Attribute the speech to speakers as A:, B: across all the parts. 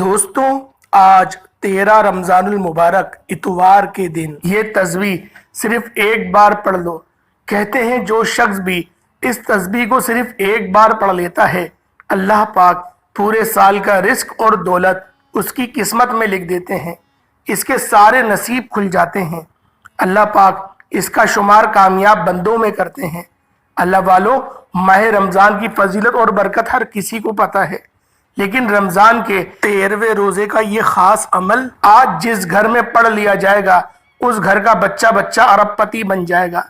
A: दोस्तों, आज 13 रमजानुल मुबारक इतवार के दिन ये तस्बीह सिर्फ एक बार पढ़ लो। कहते हैं जो शख्स भी इस तस्बीह को सिर्फ एक बार पढ़ लेता है, अल्लाह पाक पूरे साल का रिस्क और दौलत उसकी किस्मत में लिख देते हैं। इसके सारे नसीब खुल जाते हैं। अल्लाह पाक इसका शुमार कामयाब बंदों में करते हैं। अल्लाह वालों, माह रमज़ान की फजीलत और बरकत हर किसी को पता है, लेकिन रमज़ान के 13वें रोज़े का ये ख़ास अमल आज जिस घर में पढ़ लिया जाएगा, उस घर का बच्चा बच्चा अरबपति बन जाएगा।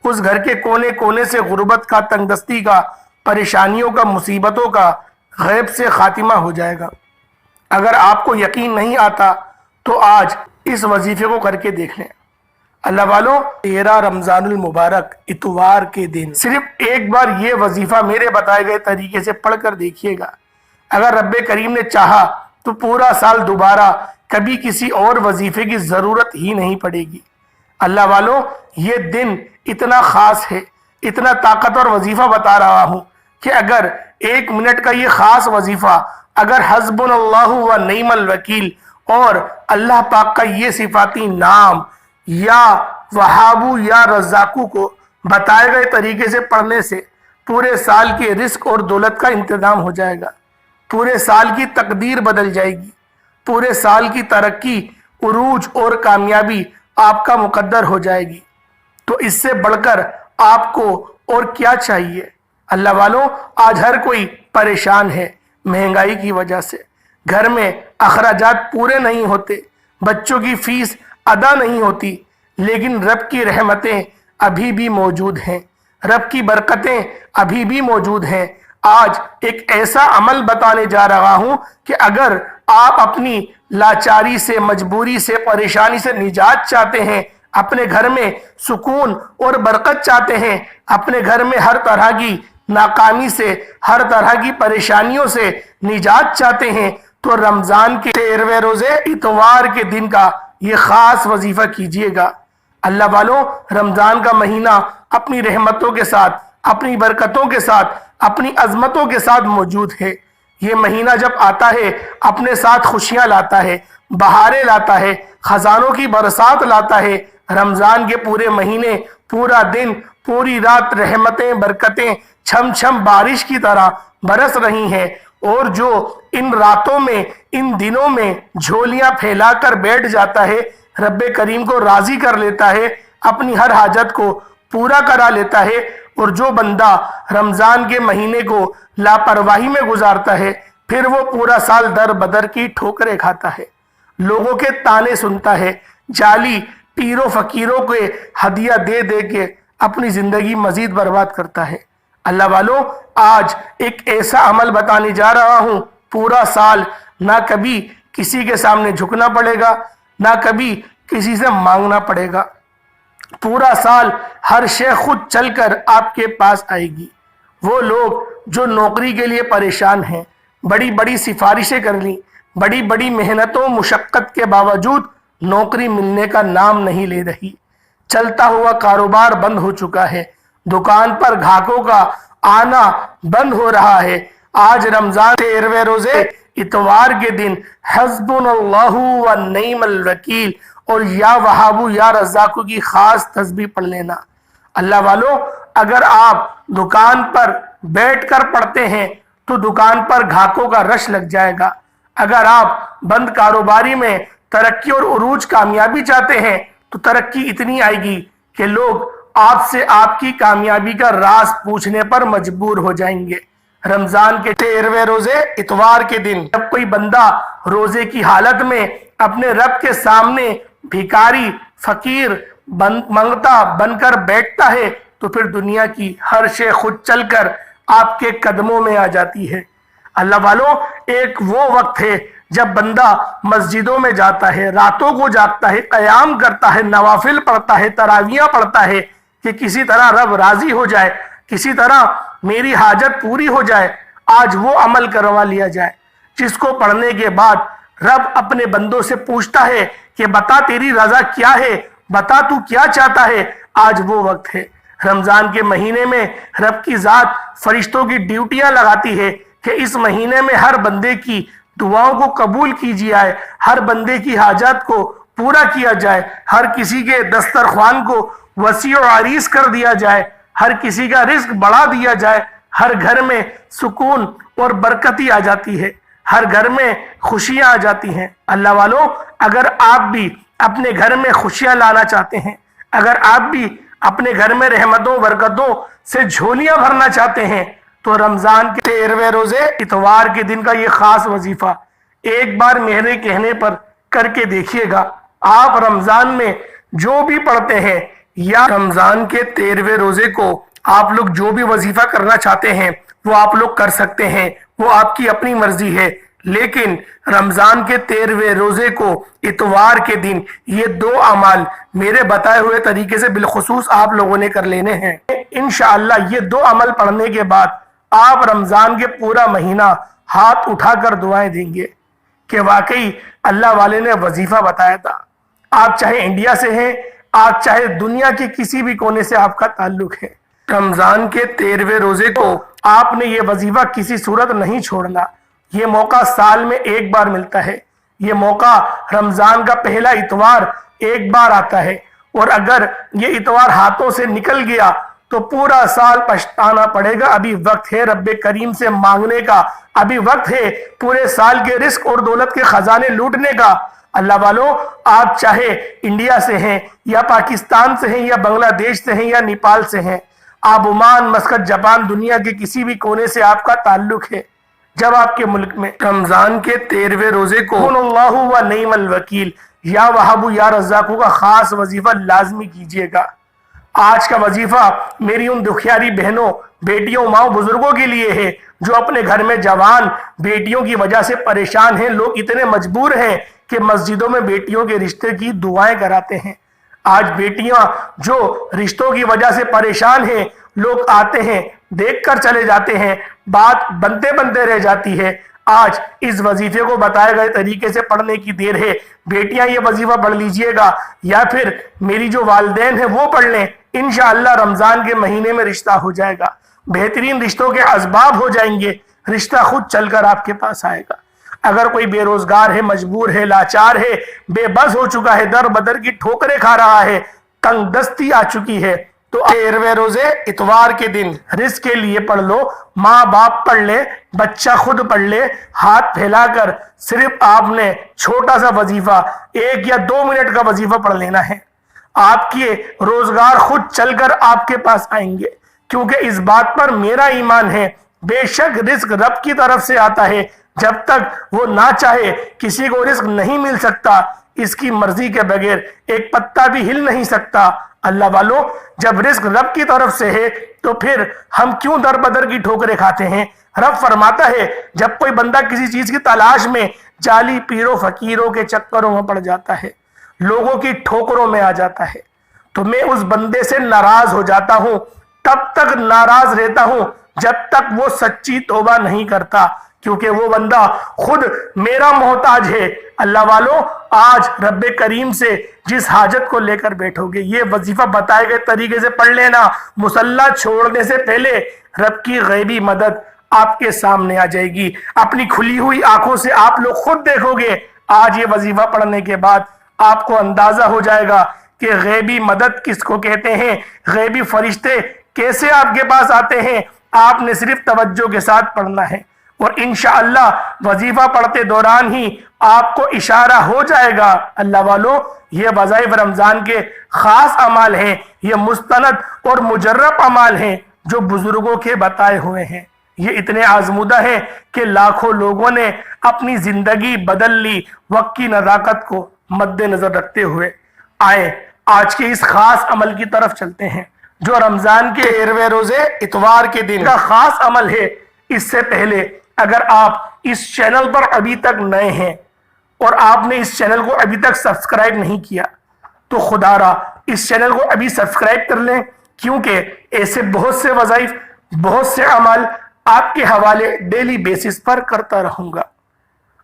A: उस घर के कोने कोने से गुर्बत का, तंगदस्ती का, परेशानियों का, मुसीबतों का गैब से खातिमा हो जाएगा। अगर आपको यकीन नहीं आता तो आज इस वजीफे को करके देख लें। अल्लाह वालों, 13 रमजानुल मुबारक इतवार के दिन सिर्फ एक बार ये वजीफा मेरे बताए गए तरीके से पढ़कर देखिएगा। अगर रब्बे करीम ने चाहा तो पूरा साल दोबारा कभी किसी और वजीफे की ज़रूरत ही नहीं पड़ेगी। अल्लाह वालों, ये दिन इतना ख़ास है, इतना ताकतवर वजीफा बता रहा हूँ कि अगर 1 मिनट का ये ख़ास वजीफा अगर हस्बुनल्लाहु व निअमल वकील और अल्लाह पाक का ये सिफाती नाम या वहाबू या रज़ाकू को बताए गए तरीके से पढ़ने से पूरे साल के रिस्क और दौलत का इंतज़ाम हो जाएगा। पूरे साल की तकदीर बदल जाएगी। पूरे साल की तरक्की, उरूज और कामयाबी आपका मुकद्दर हो जाएगी। तो इससे बढ़कर आपको और क्या चाहिए। अल्लाह वालों, आज हर कोई परेशान है महंगाई की वजह से। घर में अखराजात पूरे नहीं होते, बच्चों की फीस अदा नहीं होती, लेकिन रब की रहमतें अभी भी मौजूद हैं, रब की बरकतें अभी भी मौजूद हैं। आज एक ऐसा अमल बताने जा रहा हूं कि अगर आप अपनी लाचारी से, मजबूरी से, परेशानी से निजात चाहते हैं, अपने घर में सुकून और बरकत चाहते हैं, अपने घर में हर तरह की नाकामी से, हर तरह की परेशानियों से निजात चाहते हैं, तो रमजान के 13वें रोजे इतवार के दिन का ये खास वजीफा कीजिएगा। अल्लाह वालों, रमजान का महीना अपनी रहमतों के साथ, अपनी बरकतों के साथ, अपनी अजमतों के साथ मौजूद है। ये महीना जब आता है अपने साथ खुशियां लाता है, बहारें लाता है, खजानों की बरसात लाता है। रमजान के पूरे महीने, पूरा दिन, पूरी रात रहमतें, बरकतें छम छम बारिश की तरह बरस रही हैं। और जो इन रातों में, इन दिनों में झोलियां फैलाकर बैठ जाता है, रब्बे करीम को राजी कर लेता है, अपनी हर हाजत को पूरा करा लेता है। और जो बंदा रमजान के महीने को लापरवाही में गुजारता है, फिर वो पूरा साल दर बदर की ठोकरें खाता है, लोगों के ताने सुनता है, जाली पीरों फकीरों के हदिया दे दे के अपनी जिंदगी मजीद बर्बाद करता है। अल्लाह वालों, आज एक ऐसा अमल बताने जा रहा हूँ, पूरा साल ना कभी किसी के सामने झुकना पड़ेगा, ना कभी किसी से मांगना पड़ेगा। पूरा साल हर शे खुद चलकर आपके पास आएगी। वो लोग जो नौकरी के लिए परेशान हैं, बड़ी बड़ी सिफारिशें कर ली, बड़ी बड़ी मेहनतों मुशक्क़त के बावजूद नौकरी मिलने का नाम नहीं ले रही, चलता हुआ कारोबार बंद हो चुका है, दुकान पर ग्राहकों का आना बंद हो रहा है। आज रमजान 13वें रोजे इतवार के दिन हस्बुनल्लाहु व निअमल वकील और या वहाबू या रज़ाकू की खास तस्बीह पढ़ लेना। अल्लाह वालों, अगर आप दुकान पर बैठकर पढ़ते हैं तो दुकान पर ग्राहकों का रश लग जाएगा। अगर आप बंद कारोबारी में तरक्की और उरूज कामयाबी चाहते हैं तो तरक्की इतनी आएगी कि लोग आपसे आपकी कामयाबी का राज पूछने पर मजबूर हो जाएंगे। रमजान के 13वें रोजे इतवार के दिन जब कोई बंदा रोजे की हालत में अपने रब के सामने भिखारी, फकीर मंगता बनकर बैठता है, तो फिर दुनिया की हर शे खुद चलकर आपके कदमों में आ जाती है। अल्लाह वालों, एक वो वक्त है जब बंदा मस्जिदों में जाता है, रातों को जागता है, क़याम करता है, नवाफिल पढ़ता है, तरावियाँ पढ़ता है कि किसी तरह रब राजी हो जाए, किसी तरह मेरी हाजत पूरी हो जाए। आज वो अमल करवा लिया जाए जिसको पढ़ने के बाद रब अपने बंदों से पूछता है कि बता तेरी रजा क्या है, बता तू क्या चाहता है। आज वो वक्त है। रमजान के महीने में रब की जात फरिश्तों की ड्यूटियां लगाती है कि इस महीने में हर बंदे की दुआओं को कबूल कीजिए, हर बंदे की हाजात को पूरा किया जाए, हर किसी के दस्तरख्वान को वसी और आरीज कर दिया जाए, हर किसी का रिस्क बढ़ा दिया जाए, हर घर में सुकून और बरकती आ जाती है, हर घर में खुशियां आ जाती हैं। अल्लाह वालों, अगर आप भी अपने घर में खुशियां लाना चाहते हैं, अगर आप भी अपने घर में रहमतों बरकतों से झोलियां भरना चाहते हैं, तो रमजान के 13वें रोजे इतवार के दिन का ये खास वजीफा एक बार मेरे कहने पर करके देखिएगा। आप रमजान में जो भी पढ़ते हैं या रमजान के 13वें रोजे को आप लोग जो भी वजीफा करना चाहते हैं वो आप लोग कर सकते हैं, वो आपकी अपनी मर्जी है। लेकिन रमजान के 13वें रोजे को इतवार के दिन ये दो अमाल मेरे बताए हुए तरीके से बिलखुसूस आप लोगों ने कर लेने हैं। इंशाअल्लाह ये दो अमल पढ़ने के बाद आप रमजान के पूरा महीना हाथ उठाकर दुआएं देंगे कि वाकई अल्लाह वाले ने वजीफा बताया था। आप चाहे इंडिया से हैं, आप चाहे दुनिया के किसी भी कोने से आपका ताल्लुक है, रमजान के 13वें रोजे को आपने ये वजीफा किसी सूरत नहीं छोड़ना। ये मौका साल में एक बार मिलता है, ये मौका रमजान का पहला इतवार एक बार आता है, और अगर ये इतवार हाथों से निकल गया तो पूरा साल पछताना पड़ेगा। अभी वक्त है रब्बे करीम से मांगने का, अभी वक्त है पूरे साल के रिस्क और दौलत के खजाने लूटने का। अल्लाह वालों, आप चाहे इंडिया से हैं या पाकिस्तान से हैं या बांग्लादेश से हैं या नेपाल से हैं, आप ओमान, मस्कत, जापान, दुनिया के किसी भी कोने से आपका ताल्लुक है, जब आपके मुल्क में रमजान के 13वें रोजे को अल्लाहु व निअमल वकील या वहाबु या रज़्ज़ाक़ु का खास वजीफा लाजमी कीजिएगा। आज का वजीफा मेरी उन दुखियारी बहनों, बेटियों, माओ, बुजुर्गों के लिए है जो अपने घर में जवान बेटियों की वजह से परेशान हैं। लोग इतने मजबूर हैं कि मस्जिदों में बेटियों के रिश्ते की दुआएं कराते हैं। आज बेटियां जो रिश्तों की वजह से परेशान हैं, लोग आते हैं, देखकर चले जाते हैं, बात बनते बनते रह जाती है। आज इस वजीफे को बताए गए तरीके से पढ़ने की देर है। बेटियां ये वजीफा पढ़ लीजिएगा या फिर मेरी जो वालिदैन है वो पढ़ लें। इंशाअल्लाह रमजान के महीने में रिश्ता हो जाएगा, बेहतरीन रिश्तों के असबाब हो जाएंगे, रिश्ता खुद चलकर आपके पास आएगा। अगर कोई बेरोजगार है, मजबूर है, लाचार है, बेबस हो चुका है, दर बदर की ठोकरें खा रहा है, तंग दस्ती आ चुकी है, तो 13वें रोजे इतवार के दिन रिस्क के लिए पढ़ लो। माँ बाप पढ़ ले, बच्चा खुद पढ़ ले, हाथ फैलाकर सिर्फ आपने छोटा सा वजीफा 1 या 2 मिनट का वजीफा पढ़ लेना है। आपके रोजगार खुद चलकर आपके पास आएंगे, क्योंकि इस बात पर मेरा ईमान है, बेशक रिस्क रब की तरफ से आता है। जब तक वो ना चाहे किसी को रिस्क नहीं मिल सकता, इसकी मर्जी के बगैर एक पत्ता भी हिल नहीं सकता। अल्लाह वालों, जब रिस्क रब की तरफ से है तो फिर हम क्यों दर बदर की ठोकरें खाते हैं। रब फरमाता है, जब कोई बंदा किसी चीज की तलाश में जाली पीरों फकीरों के चक्करों में पड़ जाता है, लोगों की ठोकरों में आ जाता है, तो मैं उस बंदे से नाराज हो जाता हूं। तब तक नाराज रहता हूं जब तक वो सच्ची तौबा नहीं करता, क्योंकि वो बंदा खुद मेरा मोहताज है। अल्लाह वालों, आज रब्बे करीम से जिस हाजत को लेकर बैठोगे, ये वजीफा बताए गए तरीके से पढ़ लेना। मुसल्ला छोड़ने से पहले रब की गैबी मदद आपके सामने आ जाएगी। अपनी खुली हुई आंखों से आप लोग खुद देखोगे। आज ये वजीफा पढ़ने के बाद आपको अंदाजा हो जाएगा कि गैबी मदद किसको कहते हैं, गैबी फरिश्ते कैसे आपके पास आते हैं। आपने सिर्फ तवज्जो के साथ पढ़ना है, और इंशाअल्लाह वजीफा पढ़ते दौरान ही आपको इशारा हो जाएगा। अल्लाह वालों, ये वज़ाइफ रमजान के खास अमाल हैं, ये मुस्तनद और मुजर्रब अमाल हैं जो बुजुर्गों के बताए हुए हैं। ये इतने आजमुदा हैं कि लाखों लोगों ने अपनी जिंदगी बदल ली। वक्त की नज़ाकत को मद्देनजर रखते हुए आए आज के इस खास अमल की तरफ चलते हैं, जो रमजान के 13वें रोजे इतवार के दिन का खास अमल है। इससे पहले अगर आप इस चैनल पर अभी तक नए हैं और आपने इस चैनल को अभी तक सब्सक्राइब नहीं किया, तो खुदारा इस चैनल को अभी सब्सक्राइब कर लें, क्योंकि ऐसे बहुत से वज़ाइफ, बहुत से अमल आपके हवाले डेली बेसिस पर करता रहूंगा।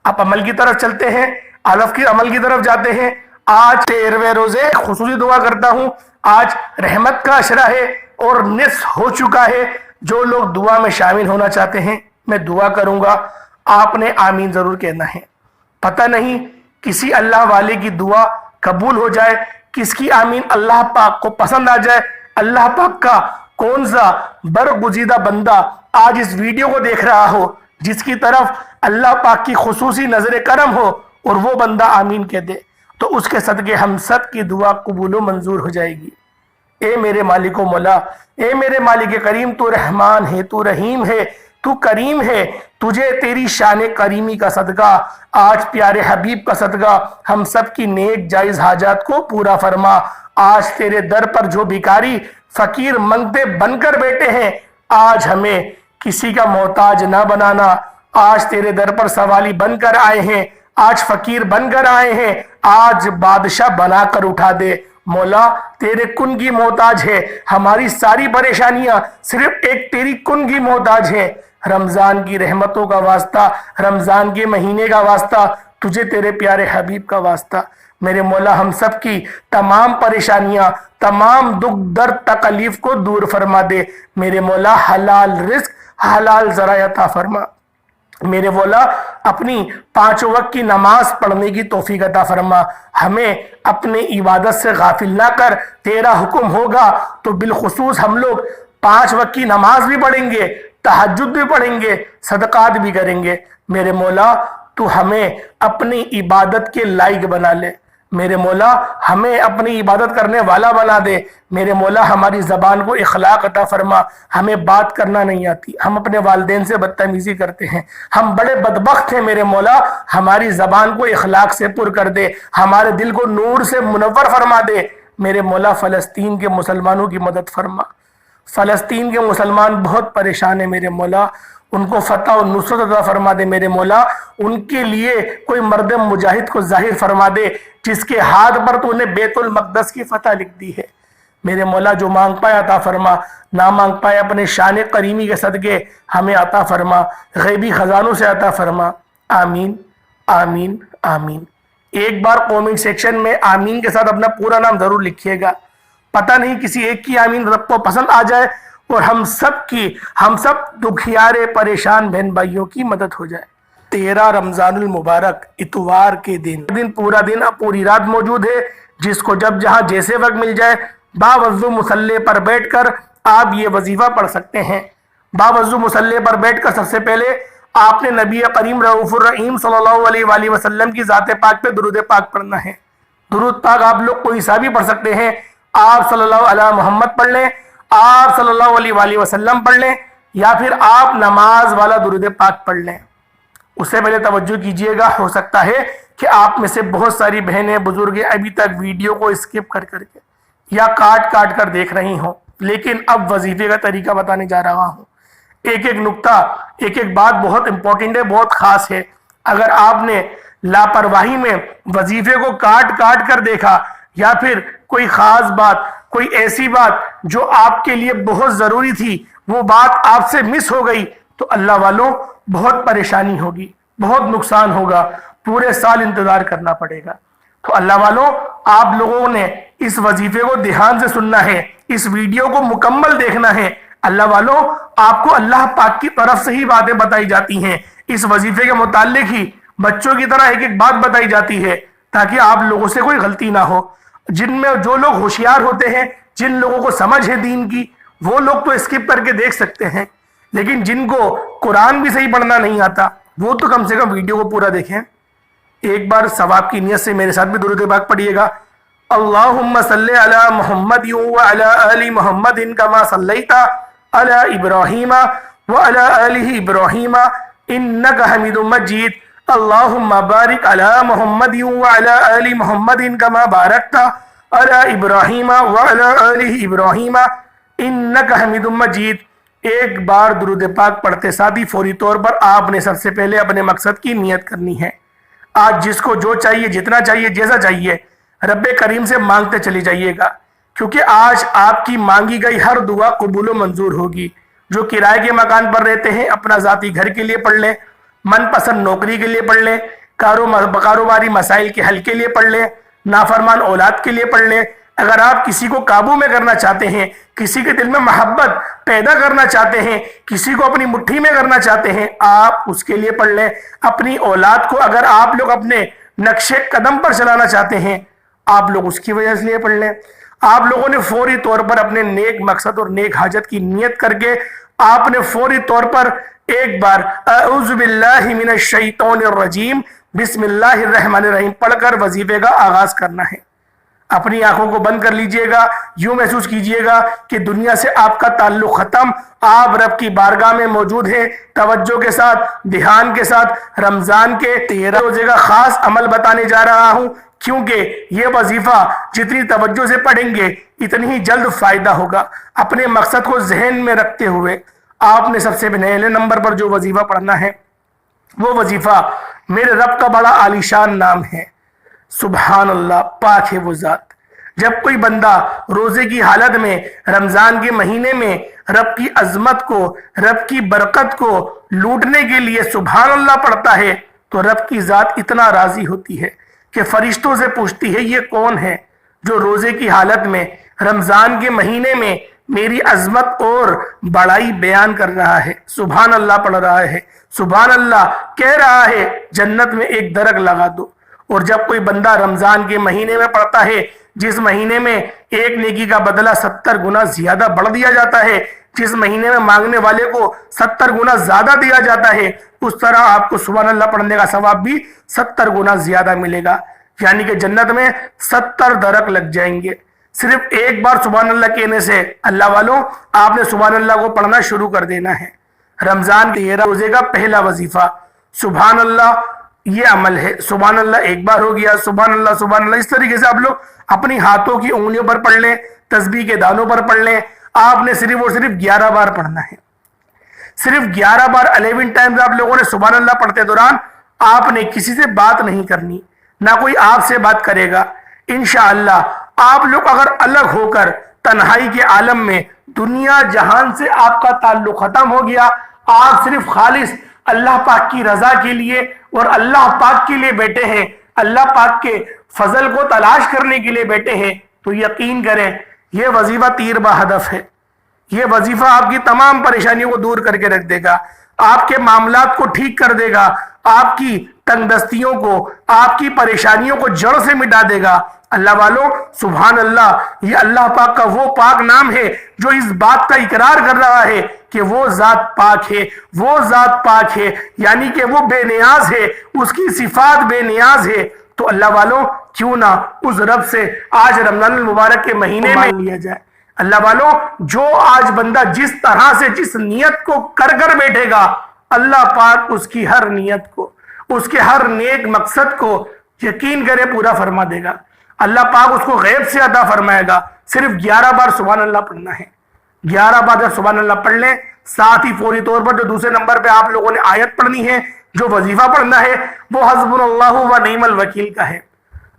A: आप अमल की तरफ चलते हैं, अलफ के अमल की तरफ जाते हैं। आज 13वें रोजे खुसूसी दुआ करता हूं। आज रहमत का अशरा है और निस्फ हो चुका है। जो लोग दुआ में शामिल होना चाहते हैं, मैं दुआ करूंगा आपने आमीन जरूर कहना है। पता नहीं किसी अल्लाह वाले की दुआ कबूल हो जाए, किसकी आमीन अल्लाह पाक को पसंद आ जाए। अल्लाह पाक का कौन सा बरगुजीदा बंदा आज इस वीडियो को देख रहा हो जिसकी तरफ अल्लाह पाक की खुसूसी नजर करम हो और वो बंदा आमीन कह दे, तो उसके सदके हम सब की दुआ कबूल मंजूर हो जाएगी। ए मेरे मालिको मौला, ए मेरे मालिक करीम, तू रहमान है, तू रहीम है, तू करीम है। तुझे तेरी शान करीमी का सदका, आज प्यारे हबीब का सदका हम सब की नेक जायज हाजात को पूरा फरमा। आज तेरे दर पर जो भिखारी फकीर मंगते बनकर बैठे हैं, आज हमें किसी का मोहताज ना बनाना। आज तेरे दर पर सवाली बनकर आए हैं, आज फकीर बनकर आए हैं, आज बादशाह बनाकर उठा दे। मौला तेरे कुन की मोहताज है, हमारी सारी परेशानियां सिर्फ एक तेरी कुन की मोहताज है। रमजान की रहमतों का वास्ता, रमजान के महीने का वास्ता, तुझे तेरे प्यारे हबीब का वास्ता। मेरे मौला हम सब की तमाम परेशानियां, तमाम दुख दर्द तकलीफ को दूर फरमा दे। मेरे मौला हलाल रिस्क, हलाल ज़राए अता फरमा। मेरे मौला अपनी 5 वक्त की नमाज पढ़ने की तौफीक अता फरमा। हमें अपने इबादत से गाफिल ना कर। तेरा हुक्म होगा तो बिलखुसूस हम लोग 5 वक्त की नमाज भी पढ़ेंगे, तहज्जुद भी पढ़ेंगे, सदकात भी करेंगे। मेरे मौला तू हमें अपनी इबादत के लायक बना ले। मेरे मौला हमें अपनी इबादत करने वाला बना दे। मेरे मौला हमारी ज़बान को इखलाक अता फरमा। हमें बात करना नहीं आती, हम अपने वालिदैन से बदतमीज़ी करते हैं, हम बड़े बदबख्त हैं। मेरे मौला हमारी ज़बान को इखलाक से पुर कर दे, हमारे दिल को नूर से मुनव्वर फरमा दे। मेरे मौला फ़लस्तीन के मुसलमानों की मदद फरमा। फ़लस्तीन के मुसलमान बहुत परेशान हैं मेरे मौला, उनको फतह और नुसरत अता फरमा दे। मेरे मौला उनके लिए कोई मर्द मुजाहिद को जाहिर फरमा दे जिसके हाथ पर तूने बैतुल मक़दस की फतह लिख दी है। मेरे मौला जो मांग पाए अता फरमा, ना मांग पाए अपने शान करीमी के सदके हमें अता फरमा, गैबी खजानों से अता फरमा। आमीन आमीन आमीन। एक बार कमेंट सेक्शन में आमीन के साथ अपना पूरा नाम जरूर लिखिएगा। पता नहीं किसी एक की आमीन रब को पसंद आ जाए और हम सब दुखियारे परेशान बहन भाइयों की मदद हो जाए। 13 रमजानुल मुबारक इतवार के दिन पूरा दिन पूरी रात मौजूद है। जिसको जब जहां जैसे वक्त मिल जाए बावजू मुसल्ले पर बैठकर आप ये वजीफा पढ़ सकते हैं। बावजू मुसल्ले पर बैठकर सबसे पहले आपने नबी करीम रऊफुर रहीम सल्लल्लाहु अलैहि वसल्लम की ज़ात पाक पे दुरूद पाक पढ़ना है। दुरूद पाक आप लोग कोई सा भी पढ़ सकते हैं। आप सल्लल्लाहु अला मोहम्मद पढ़ लें, आप सल्लल्लाहु अलैहि वसल्लम पढ़ लें, या फिर आप नमाज वाला दुरूद पाक पढ़ लें। उससे पहले तवज्जो कीजिएगा, हो सकता है कि आप में से बहुत सारी बहनें बुजुर्ग अभी तक वीडियो को स्किप कर करके या काट काट कर देख रही हों, लेकिन अब वजीफे का तरीका बताने जा रहा हूँ। एक एक नुक्ता, एक एक बात बहुत इंपॉर्टेंट है, बहुत खास है। अगर आपने लापरवाही में वजीफे को काट काट कर देखा या फिर कोई खास बात, कोई ऐसी बात जो आपके लिए बहुत जरूरी थी, वो बात आपसे मिस हो गई, तो अल्लाह वालों बहुत परेशानी होगी, बहुत नुकसान होगा, पूरे साल इंतजार करना पड़ेगा। तो अल्लाह वालों आप लोगों ने इस वजीफे को ध्यान से सुनना है, इस वीडियो को मुकम्मल देखना है। अल्लाह वालों आपको अल्लाह पाक की तरफ से ही बातें बताई जाती हैं। इस वजीफे के मुताल्लिक ही बच्चों की तरह एक एक बात बताई जाती है ताकि आप लोगों से कोई गलती ना हो। जिनमें जो लोग होशियार होते हैं, जिन लोगों को समझ है दीन की, वो लोग तो स्किप करके देख सकते हैं, लेकिन जिनको कुरान भी सही पढ़ना नहीं आता वो तो कम से कम वीडियो को पूरा देखें। एक बार सवाब की नियत से मेरे साथ भी दुरूद पाक पढ़िएगा। अल्लाहुम्मा सल्ली अला मुहम्मद व अला आलि मुहम्मदिन कमा सल्लैता अला इब्राहीम व अला आलि इब्राहीम इन्नका हमीदुम मजीद। अल्लाहुम्मा बारिक अला मुहम्मद व अला आलि मुहम्मदिन कमा बारकता अला इब्राहीम व अला आलि इब्राहीम इन्नका हमीदुम मजीद। एक बार दुरूद पाक पढ़ते साथ ही फौरी तौर पर आपने सबसे पहले अपने मकसद की नियत करनी है। आज जिसको जो चाहिए, जितना चाहिए, जैसा चाहिए, रब्बे करीम से मांगते चले जाइएगा, क्योंकि आज आपकी मांगी गई हर दुआ कबूल व मंजूर होगी। जो किराए के मकान पर रहते हैं अपना ज़ाती घर के लिए पढ़ लें, मनपसंद नौकरी के लिए पढ़ लें, कारोबारी मसाइल के हल के लिए पढ़ लें, नाफरमान औलाद के लिए पढ़ लें, اگر آپ کسی کو قابو میں کرنا چاہتے ہیں، کسی کے دل میں محبت پیدا کرنا چاہتے ہیں، کسی کو اپنی مٹھی میں کرنا چاہتے ہیں، آپ اس کے لیے پڑھ لیں۔ اپنی اولاد کو اگر آپ لوگ اپنے نقش قدم پر چلانا چاہتے ہیں، آپ لوگ اس کی وجہ سے لیے پڑھ لیں۔ آپ لوگوں نے فوری طور پر اپنے نیک مقصد اور نیک حاجت کی نیت کر کے آپ نے فوری طور پر ایک بار اعوذ باللہ من الشیطان الرجیم بسم اللہ الرحمن الرحیم پڑھ کر وظیفے کا آغاز کرنا ہے۔ اپنی آنکھوں کو بند کر لیجئے گا، یوں محسوس کیجئے گا کہ دنیا سے آپ کا تعلق ختم، آپ رب کی بارگاہ میں موجود ہیں۔ توجہ کے ساتھ، دھیان کے ساتھ رمضان کے 13 روزے کا خاص عمل بتانے جا رہا ہوں، کیونکہ یہ وظیفہ جتنی توجہ سے پڑھیں گے اتنی ہی جلد فائدہ ہوگا۔ اپنے مقصد کو ذہن میں رکھتے ہوئے آپ نے سب سے پہلے نمبر پر جو وظیفہ پڑھنا ہے وہ وظیفہ میرے رب کا بڑا عالیشان نام ہے، سبحان اللہ، پاک ہے وہ ذات۔ جب کوئی بندہ روزے کی حالت میں رمضان کے مہینے میں رب کی عظمت کو، رب کی برکت کو لوٹنے کے لیے سبحان اللہ پڑھتا ہے تو رب کی ذات اتنا راضی ہوتی ہے کہ فرشتوں سے پوچھتی ہے یہ کون ہے جو روزے کی حالت میں رمضان کے مہینے میں میری عظمت اور بڑائی بیان کر رہا ہے، سبحان اللہ پڑھ رہا ہے، سبحان اللہ کہہ رہا ہے، جنت میں ایک درخت لگا دو۔ اور جب کوئی بندہ رمضان کے مہینے میں پڑھتا ہے، جس مہینے میں ایک نیکی کا بدلہ 70 گنا زیادہ بڑھ دیا جاتا ہے، جس مہینے میں مانگنے والے کو 70 گنا زیادہ دیا جاتا ہے، اس طرح آپ کو سبحان اللہ پڑھنے کا ثواب بھی 70 گنا زیادہ ملے گا، یعنی کہ جنت میں 70 درخت لگ جائیں گے۔ صرف ایک بار سبحان اللہ کہنے سے اللہ والوں آپ نے سبحان اللہ کو پڑھنا شروع کر دینا ہے۔ رمضان کے 13 روزے کا پہلا وظیفہ سبحان اللہ، یہ عمل ہے۔ سبحان اللہ ایک بار ہو گیا، سبحان اللہ سبحان اللہ، اس طریقے سے آپ لوگ اپنی ہاتھوں کی انگلیوں پر پڑھ لیں، تسبیح کے دانوں پر پڑھ لیں۔ آپ نے صرف اور صرف 11 بار پڑھنا ہے، صرف 11 بار 11 ٹائمز آپ لوگوں نے سبحان اللہ پڑھتے دوران آپ نے کسی سے بات نہیں کرنی، نہ کوئی آپ سے بات کرے گا۔ انشاءاللہ آپ لوگ اگر الگ ہو کر تنہائی کے عالم میں دنیا جہان سے آپ کا تعلق ختم ہو گیا، آپ صرف خالص اللہ پاک کی رضا کے لیے اور اللہ پاک کے لیے بیٹھے ہیں، اللہ پاک کے فضل کو تلاش کرنے کے لیے بیٹھے ہیں، تو یقین کریں یہ وظیفہ تیر بہدف ہے۔ یہ وظیفہ آپ کی تمام پریشانیوں کو دور کر کے رکھ دے گا، آپ کے معاملات کو ٹھیک کر دے گا، آپ کی تنگ دستیوں کو، آپ کی پریشانیوں کو جڑ سے مٹا دے گا۔ اللہ والوں سبحان اللہ، یہ اللہ پاک کا وہ پاک نام ہے جو اس بات کا اقرار کر رہا ہے کہ وہ ذات پاک ہے، وہ ذات پاک ہے، یعنی کہ وہ بے نیاز ہے، اس کی صفات بے نیاز ہے۔ تو اللہ والوں کیوں نہ اس رب سے آج رمضان المبارک کے مہینے میں لیا جائے۔ اللہ والوں جو آج بندہ جس طرح سے جس نیت کو کر کر بیٹھے گا، اللہ پاک اس کی ہر نیت کو، اس کے ہر نیک مقصد کو یقین کرے پورا فرما دے گا۔ اللہ پاک اس کو غیب سے عطا فرمائے گا۔ صرف 11 بار سبحان اللہ پڑھنا ہے۔ 11 بار جب سبحان اللہ پڑھ لیں، ساتھ ہی فوری طور پر جو دوسرے نمبر پہ آپ لوگوں نے آیت پڑھنی ہے، جو وظیفہ پڑھنا ہے، وہ حسبنا اللہ و نعم الوکیل کا ہے۔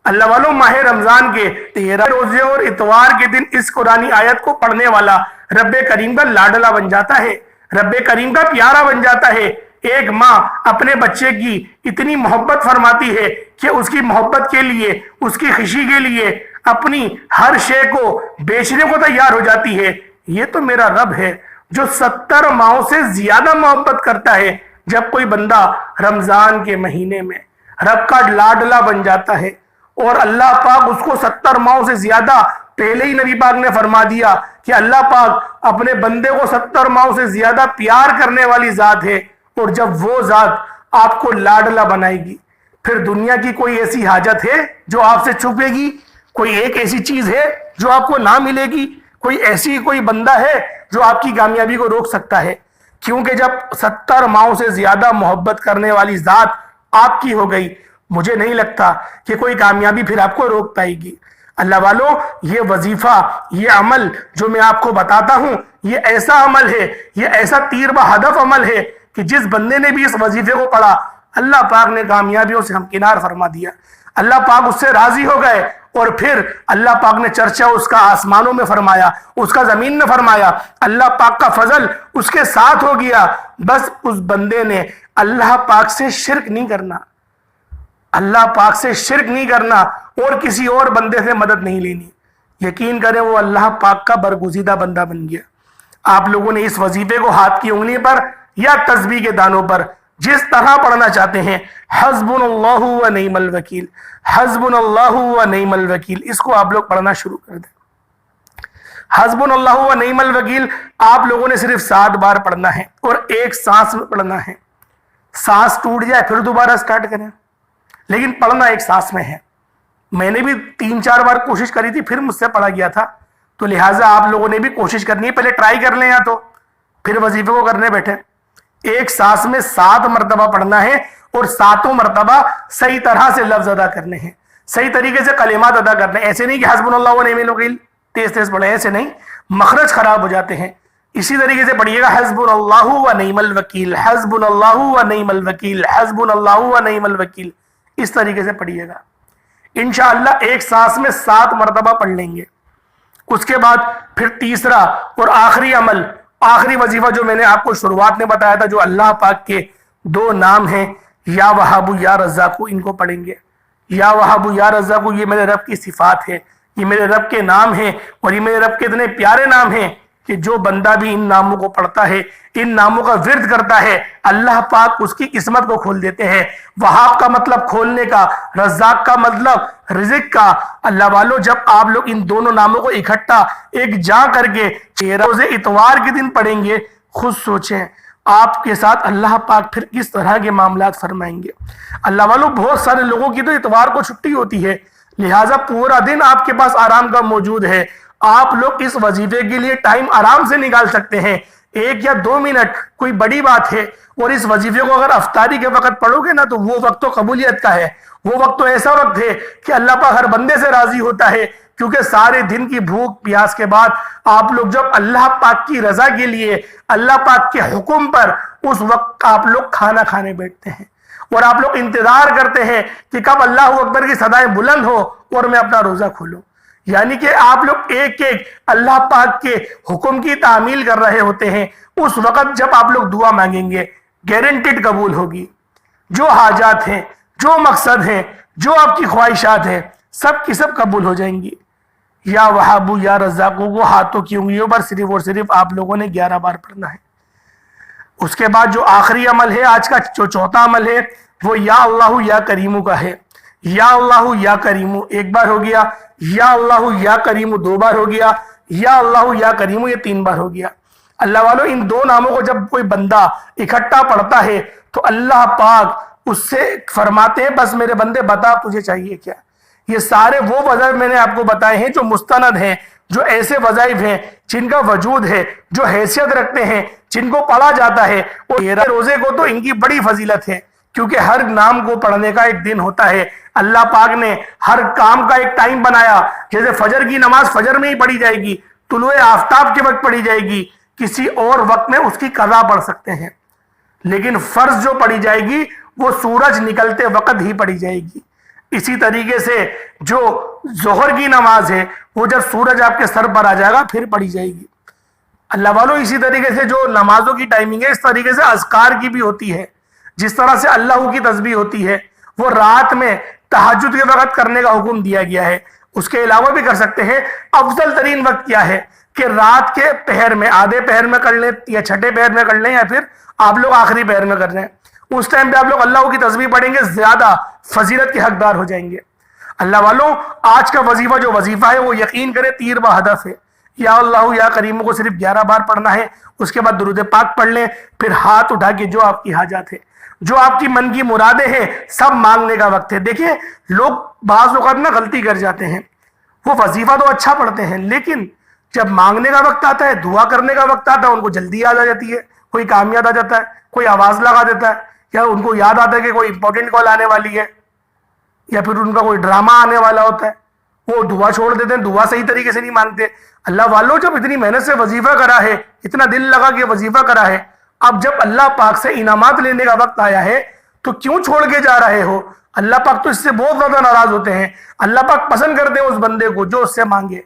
A: اللہ والوں ماہ رمضان کے 13 روزے اور اتوار کے دن اس قرآنی آیت کو پڑھنے والا رب کریم کا لاڈلا بن جاتا ہے، رب کریم کا پیارا بن جاتا ہے۔ ایک ماں اپنے بچے کی اتنی محبت فرماتی ہے کہ اس کی محبت کے لیے، اس کی خوشی کے لیے اپنی ہر شے کو بیچنے کو تیار ہو جاتی ہے۔ یہ تو میرا رب ہے جو 70 ماہوں سے زیادہ محبت کرتا ہے۔ جب کوئی بندہ رمضان کے مہینے میں رب کا لاڈلا بن جاتا ہے اور اللہ پاک اس کو 70 ماہوں سے زیادہ، پہلے ہی نبی پاک نے فرما دیا کہ اللہ پاک اپنے بندے کو 70 ماہوں سے زیادہ پیار کرنے والی ذات ہے، اور جب وہ ذات آپ کو لاڈلا بنائے گی، پھر دنیا کی کوئی ایسی حاجت ہے جو آپ سے چھپے گی؟ کوئی ایک ایسی چیز ہے جو آپ کو نہ ملے گی؟ کوئی بندہ ہے جو آپ کی کامیابی کو روک سکتا ہے؟ کیونکہ جب 70 ماہوں سے زیادہ محبت کرنے والی ذات آپ کی ہو گئی، مجھے نہیں لگتا کہ کوئی کامیابی پھر آپ کو روک پائے گی۔ اللہ والوں یہ وظیفہ، یہ عمل جو میں آپ کو بتاتا ہوں، یہ ایسا عمل ہے، یہ ایسا تیر بہدف عمل ہے کہ جس بندے نے بھی اس وظیفے کو پڑھا، اللہ پاک نے کامیابیوں سے ہمکنار فرما دیا، اللہ پاک اس سے راضی ہو گئے، اور پھر اللہ پاک نے چرچا اس کا آسمانوں میں فرمایا، اس کا زمین میں فرمایا، اللہ پاک کا فضل اس کے ساتھ ہو گیا۔ بس اس بندے نے اللہ پاک سے شرک نہیں کرنا، اللہ پاک سے شرک نہیں کرنا، اور کسی اور بندے سے مدد نہیں لینی۔ یقین کریں وہ اللہ پاک کا برگزیدہ بندہ بن گیا۔ آپ لوگوں نے اس وظیفے کو ہاتھ کی انگلی پر یا تسبیح کے دانوں پر جس طرح پڑھنا چاہتے ہیں، حسبنا اللہ و نعم الوکیل، حسبنا اللہ و نعم الوکیل، اس کو آپ لوگ پڑھنا شروع کر دیں۔ حسبنا اللہ و نعم الوکیل آپ لوگوں نے صرف 7 بار پڑھنا ہے اور ایک سانس میں پڑھنا ہے۔ سانس ٹوٹ جائے پھر دوبارہ سٹارٹ کریں، لیکن پڑھنا ایک سانس میں ہے۔ میں نے بھی 3-4 بار کوشش کری تھی، پھر مجھ سے پڑھا گیا تھا، تو لہٰذا آپ لوگوں نے بھی کوشش کرنی ہے، پہلے ٹرائی کر لیں یا تو پھر وظیفے کو کرنے بیٹھے۔ ایک سانس میں 7 مرتبہ پڑھنا ہے اور 7 مرتبہ صحیح طرح سے لفظ ادا کرنے ہیں، صحیح طریقے سے کلمات ادا کرنے ہیں۔ ایسے نہیں کہ حسبنا اللہ و نعم الوکیل تیز تیز پڑھیں، ایسے نہیں، مخرج خراب ہو جاتے ہیں۔ اسی طریقے سے پڑھیے گا حسبنا اللہ و نعم الوکیل، حسبنا اللہ و نعم الوکیل، حسبنا اللہ و نعم الوکیل، اس طریقے سے پڑھیے گا۔ انشاءاللہ ایک سانس میں 7 مرتبہ پڑھ لیں گے۔ اس کے بعد پھر تیسرا اور آخری عمل، آخری وظیفہ جو میں نے آپ کو شروعات میں بتایا تھا، جو اللہ پاک کے 2 نام ہیں، یا وہاب یا رزاق، ان کو پڑھیں گے۔ یا وہاب یا رزاق، یہ میرے رب کی صفات ہے، یہ میرے رب کے نام ہیں، اور یہ میرے رب کے اتنے پیارے نام ہیں کہ جو بندہ بھی ان ناموں کو پڑھتا ہے، ان ناموں کا ورد کرتا ہے، اللہ پاک اس کی قسمت کو کھول دیتے ہیں۔ وہاب کا مطلب کھولنے کا، رزاق کا مطلب رزق کا۔ اللہ والو، جب آپ لوگ ان دونوں ناموں کو اکٹھا ایک جا کر کے روزے اتوار کے دن پڑھیں گے، خود سوچیں آپ کے ساتھ اللہ پاک پھر کس طرح کے معاملات فرمائیں گے۔ اللہ والو، بہت سارے لوگوں کی تو اتوار کو چھٹی ہوتی ہے، لہٰذا پورا دن آپ کے پاس آرام کا موجود ہے۔ آپ لوگ اس وظیفے کے لیے ٹائم آرام سے نکال سکتے ہیں، 1 یا 2 منٹ کوئی بڑی بات ہے۔ اور اس وظیفے کو اگر افطاری کے وقت پڑھو گے نا، تو وہ وقت تو قبولیت کا ہے، وہ وقت تو ایسا وقت ہے کہ اللہ پاک ہر بندے سے راضی ہوتا ہے، کیونکہ سارے دن کی بھوک پیاس کے بعد آپ لوگ جب اللہ پاک کی رضا کے لیے، اللہ پاک کے حکم پر، اس وقت آپ لوگ کھانا کھانے بیٹھتے ہیں اور آپ لوگ انتظار کرتے ہیں کہ کب اللہ اکبر کی صدائیں بلند ہو اور میں اپنا روزہ کھولوں۔ یعنی کہ آپ لوگ ایک ایک اللہ پاک کے حکم کی تعمیل کر رہے ہوتے ہیں۔ اس وقت جب آپ لوگ دعا مانگیں گے، گارنٹیڈ قبول ہوگی۔ جو حاجات ہیں، جو مقصد ہیں، جو آپ کی خواہشات ہیں، سب کی سب قبول ہو جائیں گی۔ یا وہاب یا رزاق کو ہاتھوں کی انگلیوں پر صرف اور صرف آپ لوگوں نے 11 بار پڑھنا ہے۔ اس کے بعد جو آخری عمل ہے، آج کا جو چوتھا عمل ہے، وہ یا اللہ یا کریمو کا ہے۔ یا اللہ یا کریمو 1 بار ہو گیا، یا اللہ یا کریمو 2 بار ہو گیا، یا اللہ یا کریمو یہ 3 بار ہو گیا۔ اللہ والوں، ان 2 ناموں کو جب کوئی بندہ اکٹھا پڑھتا ہے تو اللہ پاک اس سے فرماتے ہیں، بس میرے بندے بتا تجھے چاہیے کیا۔ یہ سارے وہ وظائف میں نے آپ کو بتائے ہیں جو مستند ہیں، جو ایسے وظائف ہیں جن کا وجود ہے، جو حیثیت رکھتے ہیں، جن کو پڑھا جاتا ہے۔ اور 13 روزے کو تو ان کی بڑی فضیلت ہے، کیونکہ ہر نام کو پڑھنے کا ایک دن ہوتا ہے۔ اللہ پاک نے ہر کام کا ایک ٹائم بنایا، جیسے فجر کی نماز فجر میں ہی پڑھی جائے گی، طلوع آفتاب کے وقت پڑھی جائے گی، کسی اور وقت میں اس کی قضا پڑھ سکتے ہیں، لیکن فرض جو پڑھی جائے گی وہ سورج نکلتے وقت ہی پڑھی جائے گی۔ اسی طریقے سے جو ظہر کی نماز ہے، وہ جب سورج آپ کے سر پر آ جائے گا پھر پڑھی جائے گی۔ اللہ والوں، اسی طریقے سے جو نمازوں کی ٹائمنگ ہے، اس طریقے سے اذکار کی بھی ہوتی ہے۔ جس طرح سے اللہ کی تسبیح ہوتی ہے، وہ رات میں تہجد کے وقت کرنے کا حکم دیا گیا ہے، اس کے علاوہ بھی کر سکتے ہیں۔ افضل ترین وقت کیا ہے کہ رات کے پہر میں، آدھے پہر میں کر لیں یا چھٹے پہر میں کر لیں، یا پھر آپ لوگ آخری پہر میں کر لیں۔ اس ٹائم پہ آپ لوگ اللہ کی تسبیح پڑھیں گے، زیادہ فضیلت کے حقدار ہو جائیں گے۔ اللہ والوں، آج کا وظیفہ جو وظیفہ ہے وہ یقین کرے تیر با ہدف ہے۔ یا اللہ یا کریم کو صرف 11 بار پڑھنا ہے، اس کے بعد درود پاک پڑھ لیں، پھر ہاتھ اٹھا کے جو آپ کی حاجات ہے، جو آپ کی من کی مرادیں ہیں، سب مانگنے کا وقت ہے۔ دیکھیں، لوگ بعض اوقات نہ غلطی کر جاتے ہیں، وہ وظیفہ تو اچھا پڑھتے ہیں، لیکن جب مانگنے کا وقت آتا ہے، دعا کرنے کا وقت آتا ہے، ان کو جلدی یاد آ جاتی ہے، کوئی کام یاد آ جاتا ہے، کوئی آواز لگا دیتا ہے، یا ان کو یاد آتا ہے کہ کوئی امپورٹنٹ کال آنے والی ہے، یا پھر ان کا کوئی ڈرامہ آنے والا ہوتا ہے، وہ دعا چھوڑ دیتے ہیں، دعا صحیح طریقے سے نہیں مانگتے۔ اللہ والوں، جب اتنی محنت سے وظیفہ کرا ہے، اتنا دل لگا کے وظیفہ کرا ہے، اب جب اللہ پاک سے انعامات لینے کا وقت آیا ہے تو کیوں چھوڑ کے جا رہے ہو؟ اللہ پاک تو اس سے بہت زیادہ ناراض ہوتے ہیں۔ اللہ پاک پسند کرتے ہیں اس بندے کو جو اس سے مانگے،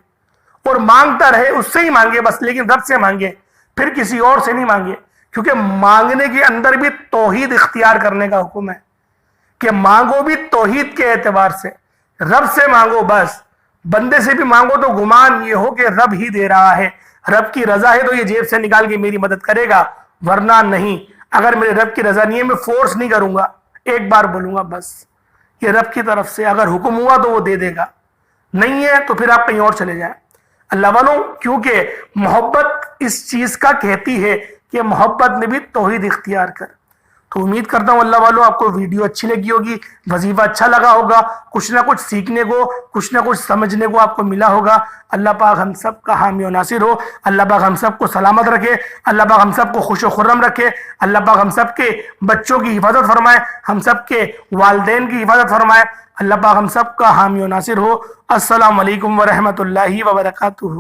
A: اور مانگتا رہے، اس سے ہی مانگے بس، لیکن رب سے مانگے، پھر کسی اور سے نہیں مانگے، کیونکہ مانگنے کے اندر بھی توحید اختیار کرنے کا حکم ہے کہ مانگو بھی توحید کے اعتبار سے، رب سے مانگو بس، بندے سے بھی مانگو تو گمان یہ ہو کہ رب ہی دے رہا ہے، رب کی رضا ہے تو یہ جیب سے نکال کے میری مدد کرے گا، ورنہ نہیں۔ اگر میرے رب کی رضا نہیں ہے میں فورس نہیں کروں گا، ایک بار بولوں گا بس، یہ رب کی طرف سے اگر حکم ہوا تو وہ دے دے گا، نہیں ہے تو پھر آپ کہیں اور چلے جائیں۔ اللہ والوں، کیونکہ محبت اس چیز کا کہتی ہے کہ محبت میں بھی توحید اختیار کر۔ تو امید کرتا ہوں اللہ والوں آپ کو ویڈیو اچھی لگی ہوگی، وظیفہ اچھا لگا ہوگا، کچھ نہ کچھ سیکھنے کو، کچھ نہ کچھ سمجھنے کو آپ کو ملا ہوگا۔ اللہ پاک ہم سب کا حامی و ناصر ہو، اللہ پاک ہم سب کو سلامت رکھے، اللہ پاک ہم سب کو خوش و خرم رکھے، اللہ پاک ہم سب کے بچوں کی حفاظت فرمائے، ہم سب کے والدین کی حفاظت فرمائے، اللہ پاک ہم سب کا حامی و ناصر ہو۔ السلام علیکم ورحمۃ اللہ وبرکاتہ۔